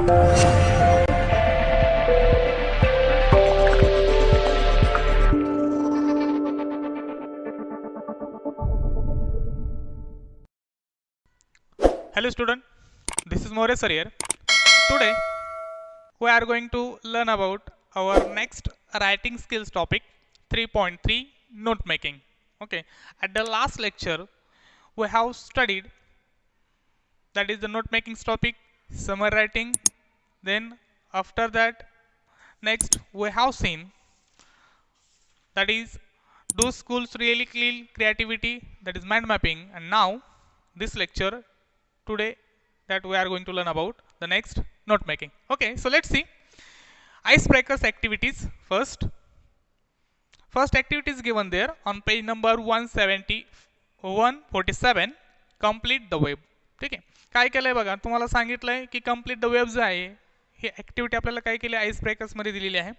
Hello student, this is More sir here. Today we are going to learn about our next writing skills topic 3.3 note making. Okay, at the last lecture we have studied that is the note making topic, summary writing. Then after that next we have seen that is do schools really kill creativity, that is mind mapping. And now this lecture today that we are going to learn about the next note making. Okay, so let's see icebreakers activities. First activity is given there on page number 147, complete the web. ठीक आहे, काय केलंय बघा, तुम्हाला सांगितलंय की complete the web जे आहे ही ऍक्टिव्हिटी आपल्याला काय केली आइस ब्रेकर्स मध्ये दिलेली आहे.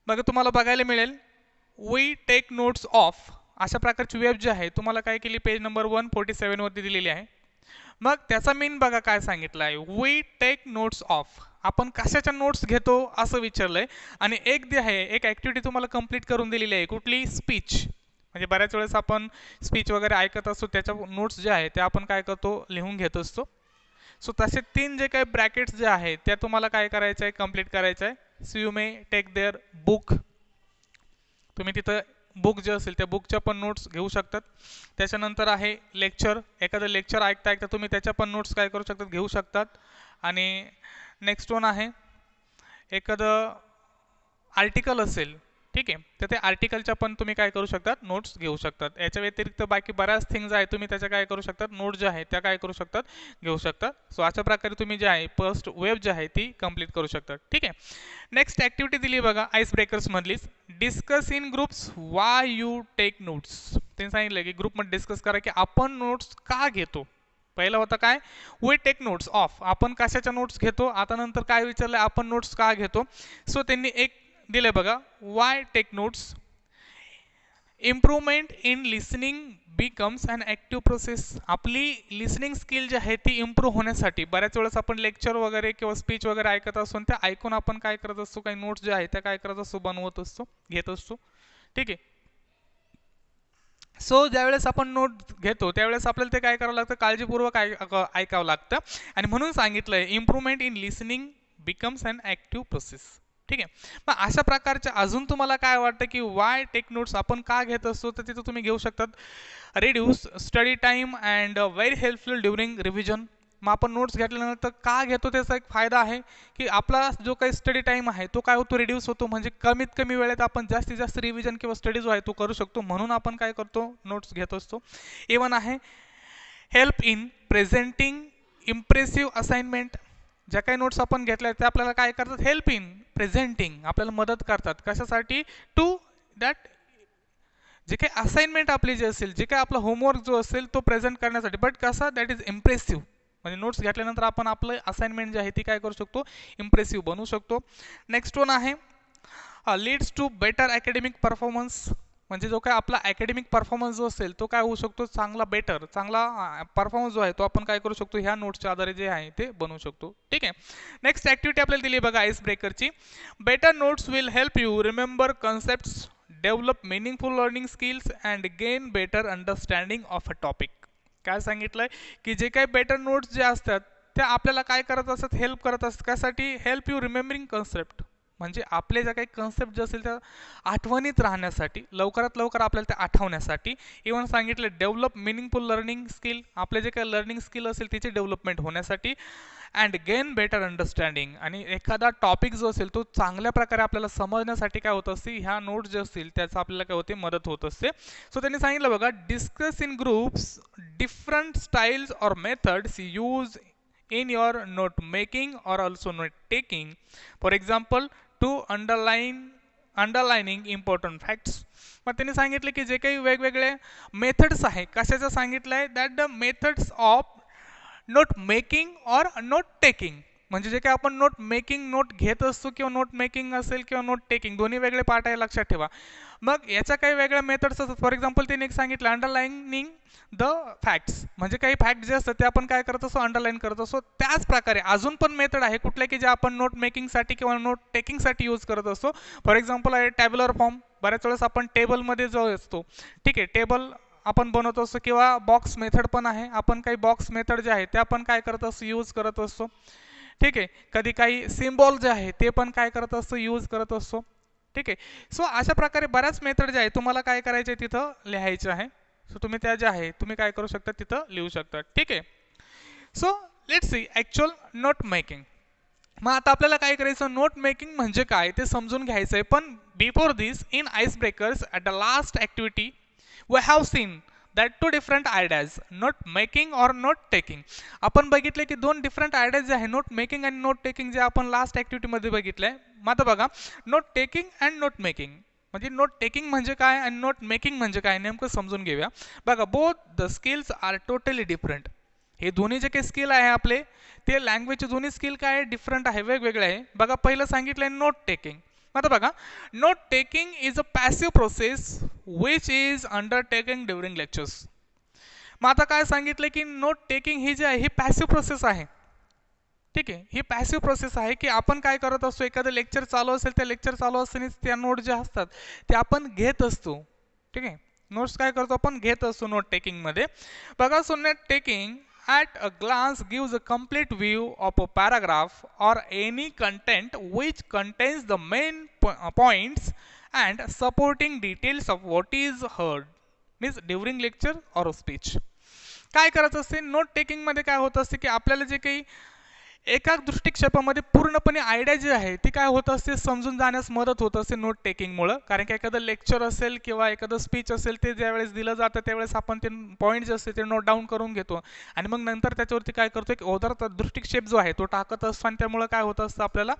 बघा तुम्हाला बघायला मिळेल वी टेक नोट्स ऑफ अशा प्रकारची वेब जी आहे तुम्हाला काय केली पेज नंबर 147 वरती दिलेली आहे. मग त्याचा मीन बघा काय सांगितलं आहे, वी टेक नोट्स ऑफ आपण कशाच्या नोट्स घेतो असं विचारलंय. आणि एक जे आहे एक ऍक्टिव्हिटी तुम्हाला कंप्लीट करून दिलेली आहे, कुठली स्पीच. म्हणजे बऱ्याच वेळेस आपण स्पीच वगैरे ऐकत असतो त्याच्या नोट्स जे आहे त्या आपण काय करतो लिहून घेत असतो. सो तसे 3 जे काही ब्रॅकेट्स जे आहेत त्या तुम्हाला काय करायचं आहे कंप्लीट करायचं आहे. So you may take their book, तुम्ही तिथं बुक जे असेल त्या बुकच्या पण नोट्स घेऊ शकतात. त्याच्यानंतर आहे लेक्चर, एखादं लेक्चर ऐकता ऐकता तुम्ही त्याच्या पण नोट्स काय करू शकतात घेऊ शकतात. आणि नेक्स्ट वन आहे एखादं आर्टिकल असेल, ठीक आहे, तर ते आर्टिकलच्या पण तुम्ही काय करू शकतात नोट्स घेऊ शकतात. याच्या व्यतिरिक्त बाकी बऱ्याच थिंग्स आहे तुम्ही त्याच्या काय करू शकतात नोट जे आहे त्या काय करू शकतात घेऊ शकतात. सो अशा प्रकारे तुम्ही जे आहे फर्स्ट वेब जी आहे ती कंप्लीट करू शकतात. ठीक आहे, नेक्स्ट ऍक्टिव्हिटी दिली बघा आइस ब्रेकर्स मधलीच, discuss in groups why you take notes. त्यांनी सांगितलं की ग्रुपमध्ये डिस्कस करा की आपण नोट्स का घेतो. पहिला होता काय वी टेक नोट्स ऑफ आपण कशाच्या नोट्स घेतो, आता नंतर काय विचारलंय आपण नोट्स का घेतो. सो त्यांनी एक दिले बघा why take notes, improvement in listening becomes an active process. आपली लिसनिंग स्किल जी आहे ती इम्प्रूव्ह होण्यासाठी बऱ्याच वेळेस आपण लेक्चर वगैरे किंवा स्पीच वगैरे ऐकत असतो त्या ऐकून आपण काय करत असतो काही नोट्स ज्या आहेत त्या काय करत असतो बनवत असतो घेत असतो. ठीक आहे, सो ज्यावेळेस आपण नोट घेतो त्यावेळेस आपल्याला ते काय करावं लागतं काळजीपूर्वक ऐकावं लागतं. आणि म्हणून सांगितलंय improvement in listening becomes an active process. ठीक आहे, मग अशा प्रकारच्या अजून तुम्हाला काय वाटतं की वाय टेक नोट्स आपण का घेत असतो तर तिथं तुम्ही घेऊ शकतात reduce study time and very helpful during revision. मग आपण नोट्स घेतल्यानंतर का घेतो त्याचा एक फायदा आहे की आपला जो काही स्टडी टाइम आहे तो काय होतो रिड्यूस होतो. म्हणजे कमीत कमी वेळेत आपण जास्तीत जास्त रिव्हिजन किंवा स्टडी जो आहे तो करू शकतो, म्हणून आपण काय करतो नोट्स घेत असतो. इवन आहे help in presenting impressive assignment. ज्या काही नोट्स आपण घेतल्या त्या आपल्याला काय करतात हेल्प इन प्रेझेंटिंग आपल्याला मदत करतात कशासाठी टू दॅट जे काही असाइनमेंट आपली जे असेल जे काही आपला होमवर्क जो असेल तो प्रेझेंट करण्यासाठी, बट कसा दॅट इज इम्प्रेसिव्ह. म्हणजे नोट्स घेतल्यानंतर आपण आपलं असाइनमेंट जे आहे ती काय करू शकतो इम्प्रेसिव्ह बनवू शकतो. नेक्स्ट वन आहे leads to better academic performance. म्हणजे जो काय आपला अकॅडमिक परफॉर्मन्स जो असेल तो काय होऊ शकतो चांगला परफॉर्मन्स जो आहे तो आपण काय करू शकतो ह्या नोट्सच्या आधारे जे आहे ते बनवू शकतो. ठीक आहे, नेक्स्ट ऍक्टिव्हिटी आपल्याला दिली बघा आइस ब्रेकरची, better notes will help you remember concepts, develop meaningful learning skills and gain better understanding of a topic. काय सांगितलंय की जे काही बेटर नोट्स जे असतात त्या आपल्याला काय करत असतात हेल्प करत असतात कशासाठी हेल्प यू रिमेंबरिंग कन्सेप्ट. म्हणजे आपले ज्या काही कन्सेप्ट जे असेल त्या आठवणीत राहण्यासाठी लवकरात लवकर आपल्याला त्या आठवण्यासाठी. इव्हन सांगितलं डेव्हलप मिनिंगफुल लर्निंग स्किल आपले जे काही लर्निंग स्किल असेल तिचे डेव्हलपमेंट होण्यासाठी. अँड गेन बेटर अंडरस्टँडिंग आणि एखादा टॉपिक जो असेल तो चांगल्या प्रकारे आपल्याला समजण्यासाठी काय होत असते ह्या नोट्स जे असतील त्याचा आपल्याला काय होते मदत होत असते. सो त्यांनी सांगितलं बघा discuss in groups different styles or methods use in your note making or also note taking. For example, to underlining important facts. मग त्यांनी सांगितले की जे काही वेगवेगळे मेथड्स आहे कशाचं सांगितलं आहे that the methods of note making और नोट टेकिंग. म्हणजे जे काही आपण नोट मेकिंग नोट घेत असतो किंवा नोट मेकिंग असेल किंवा नोट टेकिंग दोन्ही वेगळे पार्ट आहे लक्षात ठेवा. मग याच्या काही वेगळ्या मेथड्स असतात. फॉर एक्झाम्पल त्यांनी एक सांगितलं अंडरलाइनिंग द फॅक्ट्स, म्हणजे काही फॅक्ट जे असतात ते आपण काय करत असतो, अंडरलाईन करत असतो. त्याच प्रकारे अजून पण मेथड आहे कुठल्या की जे आपण नोट मेकिंगसाठी किंवा नोट टेकिंगसाठी यूज करत असतो. फॉर एक्झाम्पल आहे टॅब्युलर फॉर्म. बऱ्याच वेळेस आपण टेबलमध्ये जो असतो, ठीक आहे, टेबल आपण बनवत असतो, किंवा बॉक्स मेथड पण आहे. आपण काही बॉक्स मेथड जे आहे ते आपण काय करत असतो, यूज करत असतो. ठीक आहे, कधी काही सिम्बॉल जे आहे ते पण काय करत असतो, यूज करत असतो. ठीक आहे. सो अशा प्रकारे बऱ्याच मेथड जे आहे तुम्हाला काय करायचे तिथं लिहायचे आहे. सो तुम्ही त्या ज्या आहे तुम्ही काय करू शकता तिथं लिहू शकता. ठीक आहे. So let's see actual note making. मग आता आपल्याला काय करायचं, नोट मेकिंग म्हणजे काय ते समजून घ्यायचं आहे. पण before this in ice breakers at the last activity we have seen that two different ideas, note making और नोट टेकिंग. आपण बघितले की दोन डिफरंट आयडियाज जे आहे नोट मेकिंग आणि नोट टेकिंग, जे आपण लास्ट ॲक्टिव्हिटीमध्ये बघितले. मग आता बघा, note taking and note making म्हणजे नोट टेकिंग म्हणजे काय आणि नोट मेकिंग म्हणजे काय नेमकं समजून घेऊया. बघा, both the skills are totally different. हे दोन्ही जे काही स्किल आहे आपले, ते लँग्वेजचे दोन्ही स्किल काय आहे, डिफरंट आहे, वेगवेगळे आहे. बघा, पहिलं सांगितलंय नोट टेकिंग. आता बघा, note taking is a passive process which is undertaking during lectures. मग आता काय सांगितलं की नोट टेकिंग ही जी आहे ही पॅसिव्ह प्रोसेस आहे. ठीक आहे, ही पॅसिव्ह प्रोसेस आहे की आपण काय करत असतो, एखादं लेक्चर चालू असेल, त्या लेक्चर चालू असतानाच त्या नोट ज्या असतात ते आपण घेत असतो. ठीक आहे, नोट्स काय करतो आपण घेत असतो नोट टेकिंगमध्ये. बघा, so note taking at a glance gives a complete view of a paragraph or any content which contains the main points and supporting details of what is heard, means during lecture or speech. काय करायचं असते note taking मध्ये, काय होत असते की आपल्याला जे काही एका दृष्टिक्षेपामध्ये पूर्णपणे आयडिया जी आहे ती काय होत असते समजून जाण्यास मदत होत असते नोट टेकिंगमुळं. कारण की एखादं लेक्चर असेल किंवा एखादं स्पीच असेल ते ज्यावेळेस दिलं जातं त्यावेळेस आपण ते पॉईंट जे असते ते नोट डाऊन करून घेतो आणि मग नंतर त्याच्यावरती काय करतो की ओदर दृष्टिक्षेप जो आहे तो टाकत असतो आणि त्यामुळे काय होत असतं आपल्याला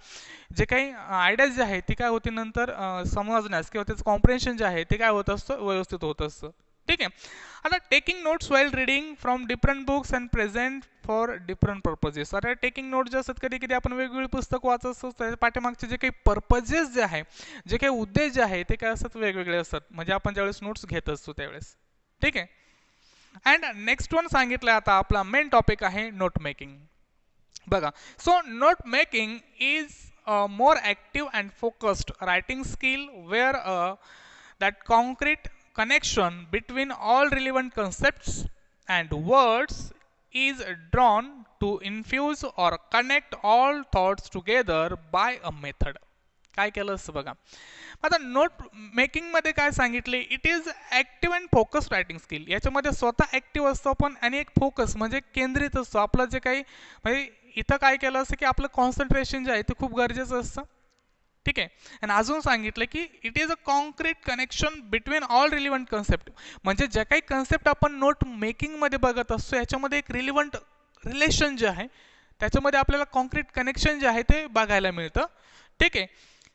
जे काही आयडियाज जे आहे ती काय होती नंतर समजण्यास किंवा त्याचं कॉम्प्रिहेन्शन जे आहे ते काय होत असतं व्यवस्थित होत असतं. ठीक आहे. आता taking notes while reading from different books and present for different purposes. आता टेकिंग नोट जे असतात कधी कधी आपण वेगवेगळी पुस्तक वाचत असतो, त्याच्या पाठीमागचे जे काही पर्पजेस जे आहे, जे काही उद्देश जे आहे ते काय असतात वेगवेगळे असतात, म्हणजे आपण ज्यावेळेस नोट्स घेत असतो त्यावेळेस. ठीक आहे. अँड नेक्स्ट वन सांगितलं आता आपला मेन टॉपिक आहे नोट मेकिंग. बघा, so note making is more active and focused writing skill where that concrete connection between all relevant concepts and words is drawn to infuse or connect all thoughts together by a method. काय केलं असतं बघा. आता note मेकिंगमध्ये काय सांगितले, it is active and focus writing skill. याच्यामध्ये स्वतः active असतो पण आणि एक फोकस म्हणजे केंद्रित असतो आपलं जे काही, म्हणजे इथं काय केलं असतं की आपलं कॉन्सन्ट्रेशन जे आहे ते खूप गरजेचं असतं. ठीक आहे. आणि अजून सांगितलं की it is a concrete connection between all relevant concept, म्हणजे ज्या काही कन्सेप्ट आपण नोट मेकिंगमध्ये बघत असतो याच्यामध्ये एक रिलिव्हंट रिलेशन जे आहे त्याच्यामध्ये आपल्याला कॉन्क्रीट कनेक्शन जे आहे ते बघायला मिळतं. ठीक आहे,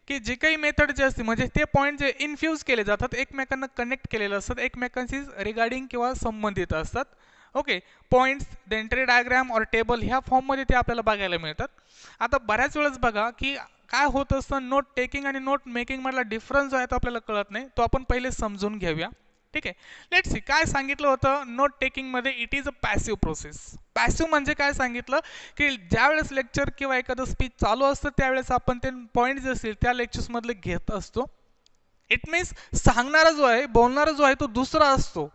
की जे काही मेथड जे असते म्हणजे ते पॉईंट जे इन्फ्यूज केले जातात, एकमेकांना कनेक्ट केलेले असतात, एकमेकांशी रिगार्डिंग किंवा संबंधित असतात. Okay, points then tree diagram और टेबल ह्या फॉर्ममध्ये ते आपल्याला बघायला मिळतात. आता बऱ्याच वेळेस बघा की काय होत असतं, नोट टेकिंग आणि नोट मेकिंग मधला डिफरन्स जो आहे तो आपल्याला कळत नाही, तो आपण पहिले समजून घेऊया. ठीक आहे. लेट्स सी काय सांगितलं होतं नोट टेकिंग मध्ये, it is a passive process. Passive म्हणजे काय सांगितलं की ज्यावेळेस लेक्चर किंवा एखादं स्पीच चालू असतं त्यावेळेस आपण ते पॉईंट जे असतील त्या लेक्चर्स मधले घेत असतो. इट मीन्स सांगणारा जो आहे, बोलणारा जो आहे तो दुसरा असतो.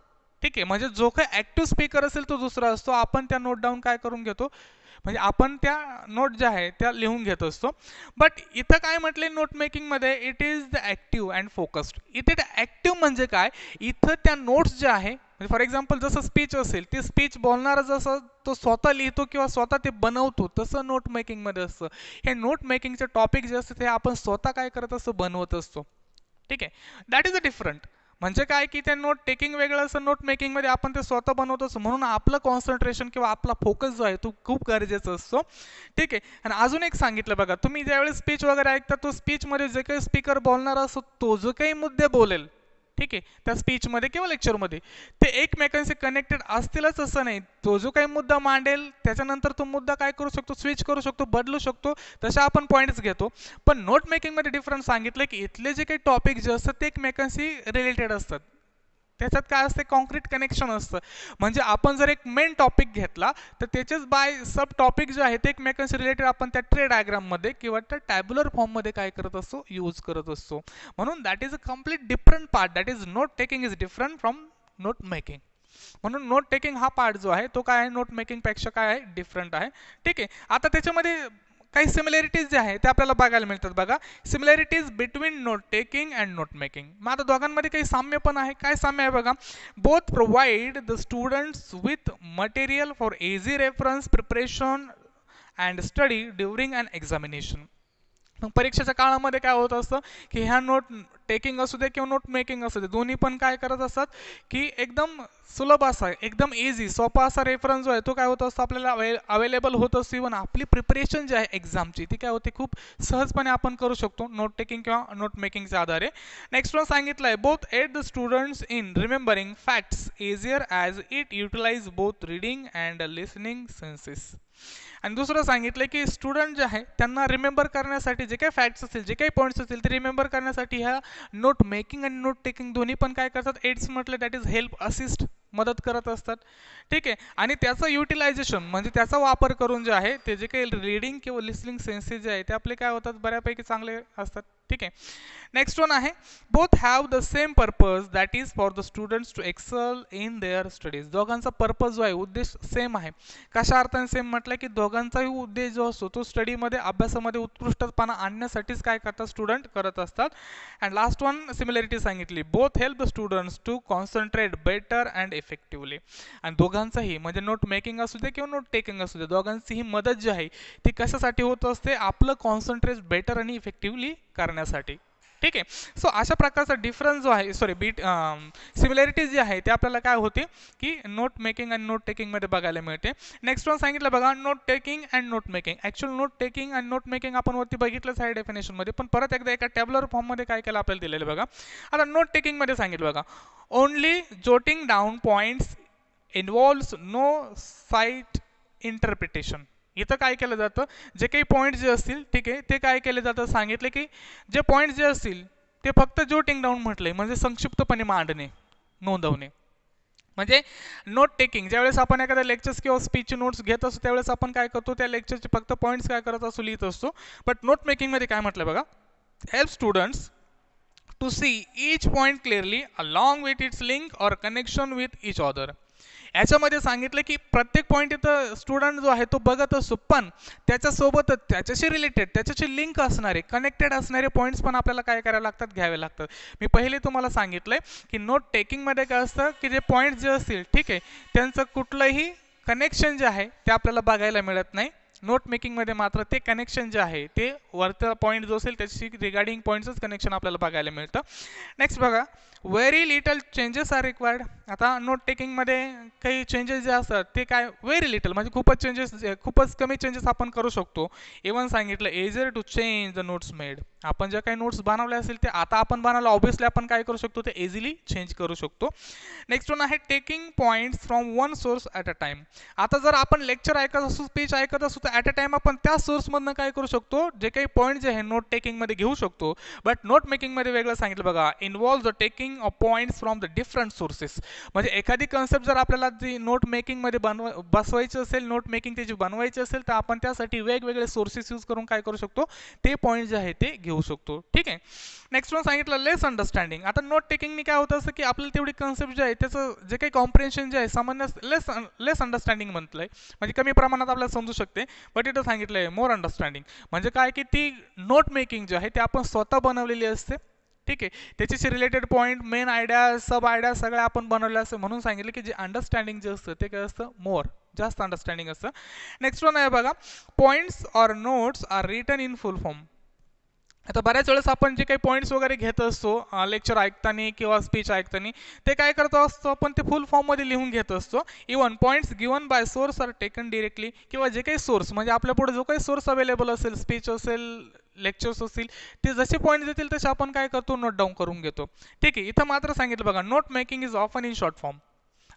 ठीक आहे, म्हणजे जो काही ऍक्टिव्ह स्पीकर असेल तो दुसरा असतो, आपण त्या नोट डाऊन काय करून घेतो, म्हणजे आपण त्या नोट ज्या आहे त्या लिहून घेत असतो. बट इथं काय म्हटले नोट मेकिंगमध्ये, it is the active and focused. इथे ॲक्टिव्ह म्हणजे काय, इथं त्या नोट्स ज्या आहे, म्हणजे फॉर एक्झाम्पल जसं स्पीच असेल ते स्पीच बोलणारा जसं तो स्वतः लिहितो किंवा स्वतः ते बनवतो तसं नोट मेकिंगमध्ये असतं. हे नोट मेकिंगचे टॉपिक जे असतं ते आपण स्वतः काय करत असतो, बनवत असतो. ठीक आहे, दॅट इज अ डिफरंट. म्हणजे काय की ते नोट टेकिंग वेगळं असं, नोट मेकिंगमध्ये आपण ते स्वतः बनवतोच, म्हणून आपलं कॉन्सन्ट्रेशन किंवा आपला फोकस जो आहे तो खूप गरजेचा असतो. ठीक आहे. आणि अजून एक सांगितलं बघा, तुम्ही ज्यावेळेस स्पीच वगैरे ऐकता तो स्पीचमध्ये जे काही स्पीकर बोलणार असतो तो जो काही मुद्दे बोलेल, ठीक आहे, त्या स्पीचमध्ये किंवा लेक्चरमध्ये ते एकमेकांशी कनेक्टेड असतीलच असं नाही. तो जो काही मुद्दा मांडेल त्याच्यानंतर तो मुद्दा काय करू शकतो, स्विच करू शकतो, बदलू शकतो, तशा आपण पॉईंट्स घेतो. पण नोट मेकिंगमध्ये डिफरन्स सांगितलं की इथले जे काही टॉपिक जे असतात ते एकमेकांशी रिलेटेड असतात. त्याच्यात काय असते, कॉन्क्रीट कनेक्शन असतं. म्हणजे आपण जर एक मेन टॉपिक घेतला तर त्याचेच बाय सब टॉपिक जे आहे ते एकमेकांशी रिलेटेड आपण त्या ट्री डायग्राममध्ये किंवा त्या टॅब्युलर फॉर्ममध्ये काय करत असतो, यूज करत असतो. म्हणून that is a complete different part. That is note taking is different from note making. म्हणून नोट टेकिंग हा पार्ट जो आहे तो काय आहे, नोट मेकिंगपेक्षा काय आहे, डिफरंट आहे. ठीक आहे, आता त्याच्यामध्ये काही सिमिलॅरिटीज जे आहे ते आपल्याला बघायला मिळतात. बघा, similarities between note taking and note making. मग आता दोघांमध्ये काही साम्य पण आहे. काय साम्य आहे बघा, both provide the students with material for easy reference preparation and study during an examination. मग परीक्षेच्या काळामध्ये काय होत असतं की ह्या नोट टेकिंग असू दे किंवा नोट मेकिंग असू दे, दोन्ही पण काय करत असतात की एकदम सुलभ असा, एकदम इझी, सोपा असा रेफरन्स जो आहे तो काय होत असतो आपल्याला अवेलेबल होत असतो. इव्हन आपली प्रिपरेशन जी आहे एक्झामची ती काय होते, खूप सहजपणे आपण करू शकतो नोट टेकिंग किंवा नोट मेकिंगच्या आधारे. नेक्स्ट वन सांगितलं आहे, both aid the students in remembering facts easier as it utilize both reading and listening senses. आणि दुसरं सांगितलं की स्टुडंट जे आहे त्यांना रिमेंबर करण्यासाठी जे काही फॅक्ट्स असतील, जे काही पॉईंट्स असतील ते रिमेंबर करण्यासाठी ह्या नोट मेकिंग आणि नोट टेकिंग दोन्ही पण काय करतात, एड्स म्हटलं दॅट इज हेल्प, असिस्ट, मदत करत असतात. ठीक आहे, आणि त्याचं युटिलायझेशन म्हणजे त्याचा वापर करून जे आहे ते जे काही रीडिंग किंवा लिसनिंग सेन्सेस जे आहे ते आपले काय होतात, बऱ्यापैकी चांगले असतात. ठीक आहे, नेक्स्ट वन आहे, both have the same purpose that is for the students to excel in their studies. दोघांचा पर्पज जो आहे, उद्देश सेम आहे. कशा अर्थाने सेम म्हटलं की दोघांचाही उद्देश जो असतो तो स्टडीमध्ये, अभ्यासामध्ये उत्कृष्टपणा आणण्यासाठीच काय करतात, स्टुडंट करत असतात. अँड लास्ट वन सिमिलॅरिटी सांगितली, both help the students to concentrate better and effectively. आणि दोघांचाही म्हणजे नोट मेकिंग असू दे किंवा नोट टेकिंग असू दे, दोघांची ही मदत जी आहे ती कशासाठी होत असते, आपलं कॉन्सन्ट्रेट बेटर आणि इफेक्टिव्हली करण्यासाठी. ठीक आहे, सो अशा प्रकारचा डिफरन्स जो आहे, सिमिलॅरिटी जी आहे ते आपल्याला काय होते की नोट मेकिंग आणि नोट टेकिंगमध्ये बघायला मिळते. नेक्स्ट वन सांगितलं बघा, note taking and note making. Actual note taking आणि नोट मेकिंग आपण वरती बघितलंच आहे डेफिनेशनमध्ये, पण परत एकदा एका टॅब्युलर फॉर्ममध्ये काय केलं आपल्याला दिलेलं बघा. आता नोट टेकिंगमध्ये सांगितलं बघा, only jotting down points involves no sight interpretation. इथं काय केलं जातं, जे काही पॉईंट्स जे असतील, ठीक आहे, ते काय केले जातं, सांगितले की जे पॉईंट्स जे असतील ते फक्त जोटिंग डाऊन म्हटले म्हणजे संक्षिप्तपणे मांडणे, नोंदवणे. म्हणजे नोट टेकिंग ज्यावेळेस आपण एखाद्या लेक्चर्स किंवा स्पीच नोट्स घेत असतो त्यावेळेस आपण काय करतो, त्या लेक्चरचे फक्त पॉईंट्स काय करत असतो, लिहित असतो. बट नोट मेकिंगमध्ये काय म्हटलं बघा, help students to see each point clearly along with its link और कनेक्शन विथ ईच अदर. याच्यामध्ये सांगितलं की प्रत्येक पॉईंट इथं स्टुडंट जो आहे तो बघत असतो, पण त्याच्यासोबतच त्याच्याशी रिलेटेड, त्याच्याशी लिंक असणारे, कनेक्टेड असणारे पॉईंट्स पण आपल्याला काय करायला लागतात, घ्यावे लागतात. मी पहिले तुम्हाला सांगितलंय की नोट टेकिंगमध्ये काय असतं की जे पॉईंट्स जे असतील, ठीक आहे, त्यांचं कुठलंही कनेक्शन जे आहे ते आपल्याला बघायला मिळत नाही. नोट मेकिंगमध्ये मात्र ते कनेक्शन जे आहे ते वरचा पॉईंट जो असेल त्याची रिगार्डिंग पॉईंट्सच कनेक्शन आपल्याला बघायला मिळतं. नेक्स्ट बघा, very little changes are required. आता नोट टेकिंगमध्ये काही चेंजेस जे असतात ते काय, व्हेरी लिटल म्हणजे खूपच कमी चेंजेस आपण करू शकतो. इव्हन सांगितलं easier to change the notes made. आपण ज्या काही नोट्स बनवले असेल ते आता आपण बनवलं, ऑब्व्हियसली आपण काय करू शकतो, ते इझिली चेंज करू शकतो. नेक्स्ट वन आहे, taking points from one source at a time. आता जर आपण लेक्चर ऐकत असू, स्पीच ऐकत असू, तर ॲट अ टाइम आपण त्या सोर्समधनं काय करू शकतो, जे काही पॉईंट जे आहे नोट टेकिंगमध्ये घेऊ शकतो. बट नोट मेकिंगमध्ये वेगळं सांगितलं बघा, involve the taking of points from the different sources. म्हणजे एखादी कन्सेप्ट जर आपल्याला जी नोट मेकिंगमध्ये बसवायची असेल, नोट मेकिंग त्याची बनवायची असेल, तर आपण त्यासाठी वेगवेगळे सोर्सेस यूज करून काय करू शकतो, ते पॉईंट जे आहे ते घेऊ शकतो. ठीक आहे, नेक्स्ट वन सांगितलं लेस अंडरस्टँडिंग. आता नोट टेकिंगनी काय होतं असं की आपल्याला तेवढी कन्सेप्ट जे आहे त्याचं जे काही कॉम्प्रिहेन्शन जे आहे सामान्य लेस अंडरस्टँडिंग म्हटलंय, म्हणजे कमी प्रमाणात आपल्याला समजू शकते. बट इथं सांगितलंय मोर अंडरस्टँडिंग, म्हणजे काय की ती नोट मेकिंग जे आहे ते आपण स्वतः बनवलेली असते. ठीक आहे, त्याच्याशी रिलेटेड पॉईंट, मेन आयडिया, सब आयडिया सगळ्या आपण बनवल्या असं म्हणून सांगितलं की जे अंडरस्टँडिंग जे असतं ते काय असतं, मोर, जास्त अंडरस्टँडिंग असतं. नेक्स्ट वन आहे बघा, points or notes are written in full form. आता बऱ्याच वेळेस आपण जे काही पॉईंट्स वगैरे घेत असतो लेक्चर ऐकताना किंवा स्पीच ऐकताना, ते काय करतो असतो आपण, ते फुल फॉर्ममध्ये लिहून घेत असतो. Even points given by source are taken directly, किंवा जे काही सोर्स म्हणजे आपल्या पुढे जो काही सोर्स अवेलेबल असेल, स्पीच असेल, लेक्चर्स असतील ते जसे पॉईंट देतील तसे आपण काय करतो नोट डाऊन करून घेतो. ठीक आहे. इथं मात्र सांगितलं बघा note making is often in short form.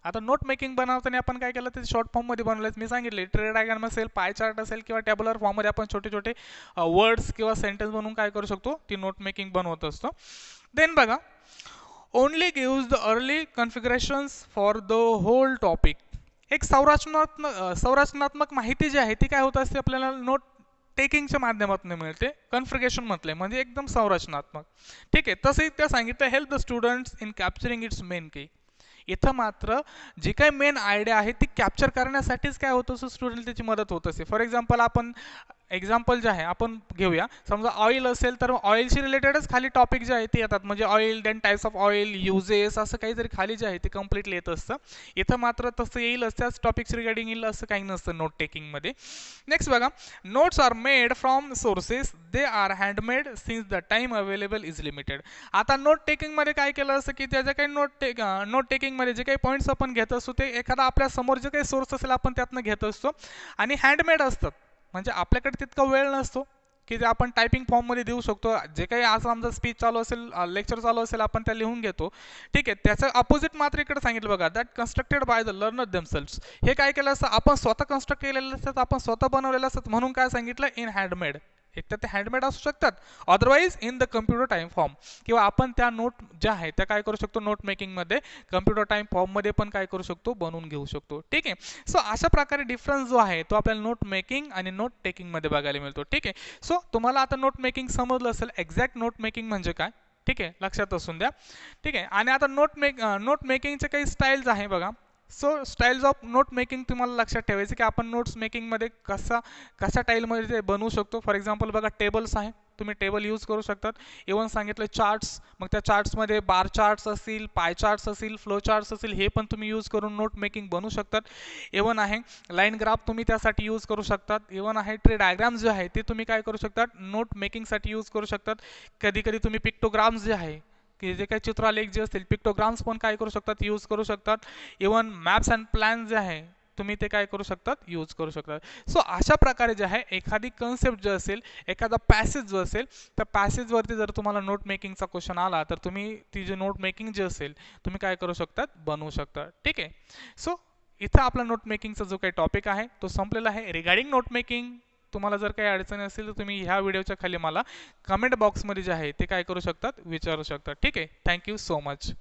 आता नोट मेकिंग बनवताना आपण काय केलं ते शॉर्ट फॉर्ममध्ये बनवलं. मी सांगितले ट्री डायग्राम असेल, पाय चार्ट असेल किंवा टॅब्युलर फॉर्ममध्ये आपण छोटे छोटे वर्ड्स किंवा सेंटेन्स बनवून काय करू शकतो ती नोट मेकिंग बनवत असतो. देन बघा only gives the early configurations for the whole topic. एक संरचनात्मक माहिती जी आहे ती काय होत असते आपल्याला नोट टेकिंगच्या माध्यमातून मिळते. कॉन्फिगरेशन म्हटलंय म्हणजे एकदम संरचनात्मक. ठीक आहे. तसंही त्या सांगितलं help the students in capturing it's main की. इथं मात्र जी काही मेन आयडिया आहे ती कॅप्चर करण्यासाठीच काय होतं असं स्टुडंट त्याची मदत होत असते. फॉर एक्झाम्पल आपण एक्झाम्पल जे आहे आपण घेऊया. समजा ऑइल असेल तर ऑइलशी रिलेटेडच खाली टॉपिक जे आहे ते येतात. म्हणजे oil then types of oil uses असं काहीतरी खाली जे आहे ते कम्प्लिटली येत असतं. इथं मात्र तसं येईलच त्याच टॉपिक्स रिगार्डिंग येईल असं काही नसतं नोट टेकिंगमध्ये. नेक्स्ट बघा notes are made from sources they are handmade since the time available is limited. आता नोट टेकिंगमध्ये काय केलं असतं की त्याच्या काही नोट टेकिंगमध्ये जे काही पॉईंट्स आपण घेत असतो ते एखादा आपल्या समोर जे काही सोर्स असेल आपण त्यातनं घेत असतो आणि हँडमेड असतात. म्हणजे आपल्याकडे तितका वेळ नसतो की जे आपण टायपिंग फॉर्ममध्ये देऊ शकतो. जे काही आज आमचं स्पीच चालू असेल लेक्चर चालू असेल आपण त्या लिहून घेतो. ठीक आहे. त्याचं अपोजिट मात्र इकडे सांगितलं बघा that constructed by the learner themselves. हे काय केलं असतं आपण स्वतः कन्स्ट्रक्ट केलेलं असतात आपण स्वतः बनवलेलं असतात म्हणून काय सांगितलं इन हँडमेड. एक तर ते हँडमेड असू शकतात otherwise in the computer time form किंवा आपण त्या नोट ज्या आहेत त्या काय करू शकतो नोट मेकिंगमध्ये कम्प्युटर टाइम फॉर्ममध्ये पण काय करू शकतो बनवून घेऊ शकतो. ठीक आहे. सो अशा प्रकारे डिफरन्स जो आहे तो आपल्याला नोट मेकिंग आणि नोट टेकिंगमध्ये बघायला मिळतो. ठीक आहे. सो तुम्हाला आता नोट मेकिंग समजलं असेल एक्झॅक्ट नोट मेकिंग म्हणजे काय. ठीक आहे. लक्षात असून द्या. ठीक आहे. आणि आता नोट मेकिंगचे काही स्टाईल्स आहे बघा. So styles of note making तुम्हाला लक्षात ठेवायचं की आपण नोट्स मेकिंगमध्ये कशा स्टाईलमध्ये ते बनवू शकतो. फॉर एक्झाम्पल बघा टेबल्स आहे तुम्ही टेबल यूज करू शकतात. इव्हन सांगितलं चार्ट्स मग त्या चार्ट्समध्ये बार चार्ट्स असतील पाय चार्ट्स असतील फ्लो चार्ट्स असतील हे पण तुम्ही यूज करून नोट मेकिंग बनवू शकतात. इव्हन आहे लाईन ग्राफ तुम्ही त्यासाठी यूज करू शकतात. इव्हन आहे ट्री डायग्राम्स जे आहे ते तुम्ही काय करू शकतात नोट मेकिंगसाठी यूज करू शकतात. कधी कधी तुम्ही पिक्टोग्राम्स जे आहे की जे काही चित्रालेख जे असतील पिक्टोग्राम्स पण काय करू शकतात यूज करू शकतात. इव्हन मॅप्स अँड प्लॅन जे आहे तुम्ही ते काय करू शकतात यूज करू शकतात. सो अशा प्रकारे जे आहे एखादी कन्सेप्ट जे असेल एखादा पॅसेज जो असेल त्या पॅसेजवरती जर तुम्हाला नोट मेकिंगचा क्वेश्चन आला तर तुम्ही ती जे नोट मेकिंग जे असेल तुम्ही काय करू शकतात बनवू शकता. ठीक आहे. सो इथं आपला नोट मेकिंगचा जो काही टॉपिक आहे तो संपलेला आहे. रिगार्डिंग नोट मेकिंग तुम्हाला जर काही अडचणी असेल तर तुम्ही ह्या व्हिडिओच्या खाली मला कमेंट बॉक्समध्ये जे आहे ते काय करू शकतात विचारू शकता. ठीक आहे. Thank you so much.